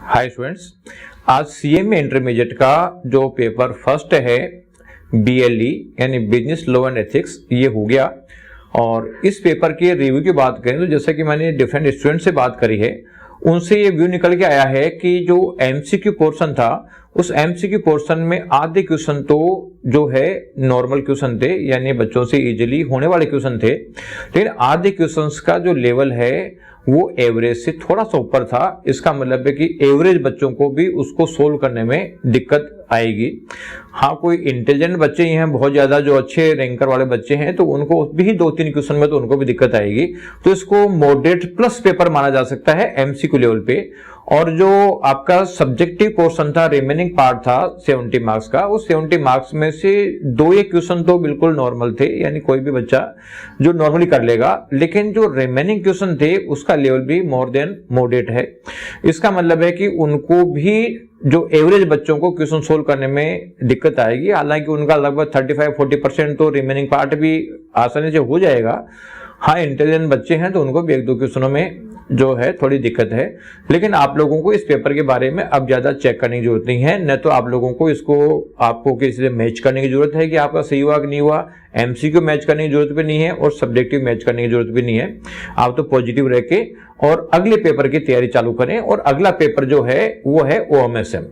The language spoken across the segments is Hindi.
हाय स्टूडेंट्स, आज सीएमए इंटरमीडिएट का जो पेपर फर्स्ट है बीएलई यानी बिजनेस लॉ एंड एथिक्स ये हो गया। और इस पेपर के रिव्यू की बात करें तो जैसा कि मैंने डिफरेंट स्टूडेंट से बात करी है, उनसे ये व्यू निकल के आया है कि जो एमसीक्यू पोर्शन था उस एमसीक्यू पोर्शन में आधे क्वेश्चन तो जो है नॉर्मल क्वेश्चन थे, यानी बच्चों से इजीली होने वाले क्वेश्चन थे, लेकिन आधे क्वेश्चंस का जो लेवल है वो एवरेज से थोड़ा सा ऊपर था। इसका मतलब है कि एवरेज बच्चों को भी उसको सोल्व करने में दिक्कत आएगी। हाँ, कोई इंटेलिजेंट बच्चे ही हैं बहुत ज्यादा, जो अच्छे रैंकर वाले बच्चे हैं, तो उनको भी 2-3 क्वेश्चन में तो उनको भी दिक्कत आएगी। तो इसको मॉडरेट प्लस पेपर माना जा सकता है एमसीक्यू लेवल पे। और जो आपका सब्जेक्टिव पोर्शन था, रिमेनिंग पार्ट था 70 मार्क्स का, उस 70 मार्क्स में से 2-1 क्वेश्चन तो बिल्कुल नॉर्मल थे, यानी कोई भी बच्चा जो नॉर्मली कर लेगा। लेकिन जो रिमेनिंग क्वेश्चन थे उसका लेवल भी मोर देन मॉडरेट है। इसका मतलब है कि उनको भी जो एवरेज बच्चों को क्वेश्चन सोल्व करने में दिक्कत आएगी। हालांकि उनका लगभग 35-40% तो रिमेनिंग पार्ट भी आसानी से हो जाएगा। हाँ, इंटेलिजेंट बच्चे हैं तो उनको भी 1-2 क्वेश्चनों में जो है थोड़ी दिक्कत है। लेकिन आप लोगों को इस पेपर के बारे में अब ज्यादा चेक करने की जरूरत नहीं है, न तो आप लोगों को इसको आपको किसी से मैच करने की जरूरत है कि आपका सही हुआ कि नहीं हुआ, एमसीक्यू मैच करने की जरूरत भी नहीं है और सब्जेक्टिव मैच करने की जरूरत भी नहीं है। आप तो पॉजिटिव रह के और अगले पेपर की तैयारी चालू करें। और अगला पेपर जो है वो है ओएमएसएम।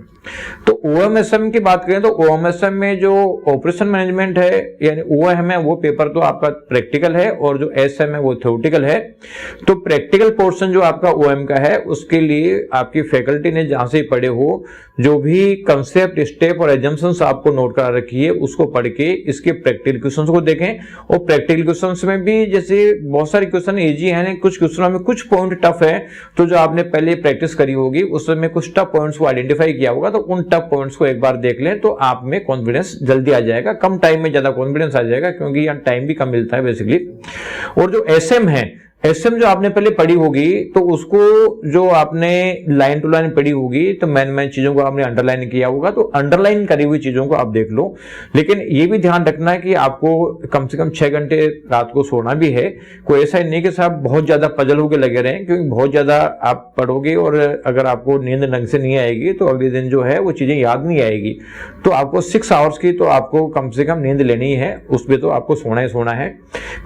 तो ओएमएसएम की बात करें तो ओएमएसएम में जो ऑपरेशन मैनेजमेंट है यानी ओएम है, वो पेपर तो आपका प्रैक्टिकल है और जो एसएम है वो थ्योरेटिकल है। तो प्रैक्टिकल पोर्शन जो आपका ओएम का है उसके लिए आपकी फैकल्टी ने जहां से पढ़े हो जो भी कंसेप्ट, स्टेप और एजम्पशंस आपको नोट करा रखी है उसको पढ़ के इसके प्रैक्टिकल क्वेश्चंस को देखें। और प्रैक्टिकल क्वेश्चंस में भी जैसे बहुत सारे क्वेश्चन इजी हैं, कुछ क्वेश्चनों में कुछ पॉइंट टफ है, तो जो आपने पहले प्रैक्टिस करी होगी उसमें कुछ टफ पॉइंट्स को आइडेंटिफाई किया होगा, तो उन टफ पॉइंट्स को एक बार देख लें तो आप में कॉन्फिडेंस जल्दी आ जाएगा, कम टाइम में ज्यादा कॉन्फिडेंस आ जाएगा, क्योंकि यहाँ टाइम भी कम मिलता है बेसिकली। और जो एसएम है, एसएम जो आपने पहले पढ़ी होगी तो उसको जो आपने लाइन टू लाइन पढ़ी होगी तो मैन चीजों को आपने अंडरलाइन किया होगा, तो अंडरलाइन करी हुई चीजों को आप देख लो। लेकिन ये भी ध्यान रखना है कि आपको कम से कम 6 घंटे रात को सोना भी है। कोई ऐसा नहीं कि साहब बहुत ज्यादा पजल होकर लगे रहें, क्योंकि बहुत ज्यादा आप पढ़ोगे और अगर आपको नींद ढंग से नहीं आएगी तो अगले दिन जो है वो चीजें याद नहीं आएगी। तो आपको 6 आवर्स की तो आपको कम से कम नींद लेनी है, उसमें तो आपको सोना ही सोना है।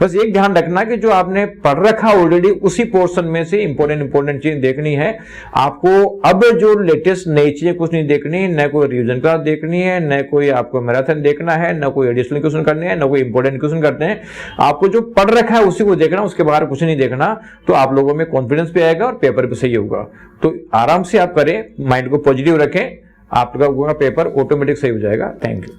बस एक ध्यान रखना कि जो आपने पढ़ रखा ऑलरेडी उसी पोर्शन में से इंपॉर्टेंट चीज देखनी है। आपको अब जो लेटेस्ट नई चीजें कुछ नहीं देखनी, न कोई रिवीजन क्लास देखनी है, न कोई आपको मैराथन देखना है, न कोई एडिशनल क्वेश्चन करने हैं, न कोई इंपॉर्टेंट क्वेश्चन करते हैं। आपको जो पढ़ रखा है उसी को देखना, उसके बाहर कुछ नहीं देखना। तो आप लोगों में कॉन्फिडेंस भी आएगा और पेपर भी सही होगा। तो आराम से आप करें, माइंड को पॉजिटिव रखें, आपका पेपर ऑटोमेटिक सही हो जाएगा। Thank you.